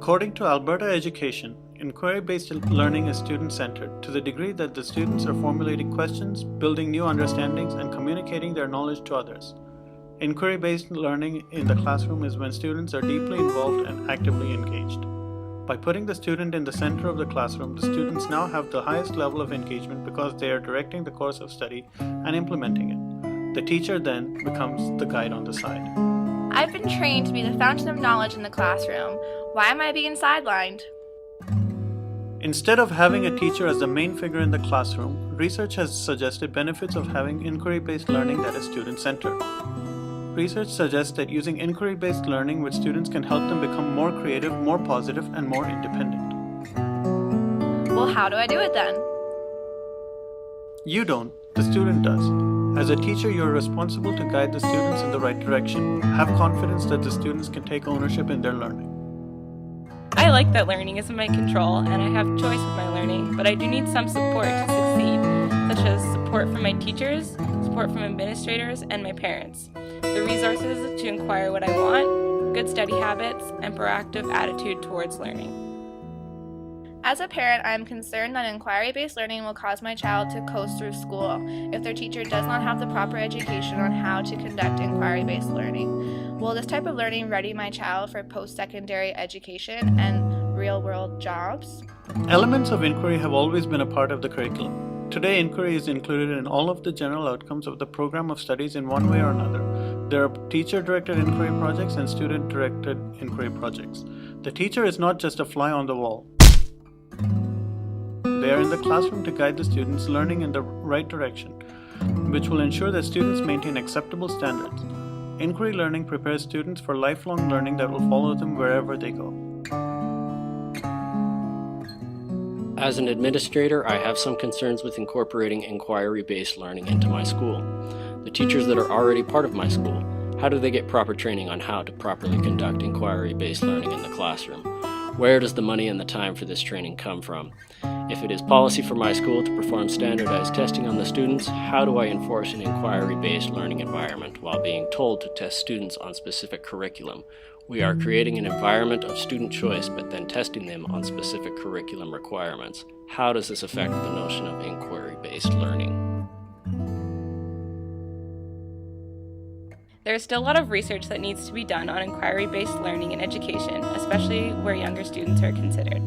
According to Alberta Education, inquiry-based learning is student-centered to the degree that the students are formulating questions, building new understandings, and communicating their knowledge to others. Inquiry-based learning in the classroom is when students are deeply involved and actively engaged. By putting the student in the center of the classroom, the students now have the highest level of engagement because they are directing the course of study and implementing it. The teacher then becomes the guide on the side. I've been trained to be the fountain of knowledge in the classroom. Why am I being sidelined? Instead of having a teacher as the main figure in the classroom, research has suggested benefits of having inquiry-based learning that is student-centered. Research suggests that using inquiry-based learning with students can help them become more creative, more positive, and more independent. Well, how do I do it then? You don't, the student does. As a teacher, you are responsible to guide the students in the right direction. Have confidence that the students can take ownership in their learning. I like that learning is in my control and I have choice with my learning, but I do need some support to succeed, such as support from my teachers, support from administrators, and my parents. The resources to inquire what I want, good study habits, and proactive attitude towards learning. As a parent, I am concerned that inquiry-based learning will cause my child to coast through school if their teacher does not have the proper education on how to conduct inquiry-based learning. Will this type of learning ready my child for post-secondary education and real-world jobs? Elements of inquiry have always been a part of the curriculum. Today, inquiry is included in all of the general outcomes of the program of studies in one way or another. There are teacher-directed inquiry projects and student-directed inquiry projects. The teacher is not just a fly on the wall. They are in the classroom to guide the students' learning in the right direction, which will ensure that students maintain acceptable standards. Inquiry learning prepares students for lifelong learning that will follow them wherever they go. As an administrator, I have some concerns with incorporating inquiry-based learning into my school. The teachers that are already part of my school, how do they get proper training on how to properly conduct inquiry-based learning in the classroom? Where does the money and the time for this training come from? If it is policy for my school to perform standardized testing on the students, how do I enforce an inquiry-based learning environment while being told to test students on specific curriculum? We are creating an environment of student choice, but then testing them on specific curriculum requirements. How does this affect the notion of inquiry-based learning? There is still a lot of research that needs to be done on inquiry-based learning in education, especially where younger students are considered.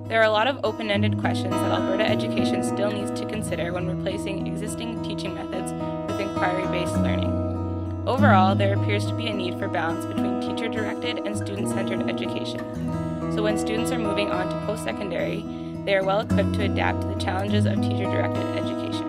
There are a lot of open-ended questions that Alberta education still needs to consider when replacing existing teaching methods with inquiry-based learning. Overall, there appears to be a need for balance between teacher-directed and student-centered education. So when students are moving on to post-secondary, they are well equipped to adapt to the challenges of teacher-directed education.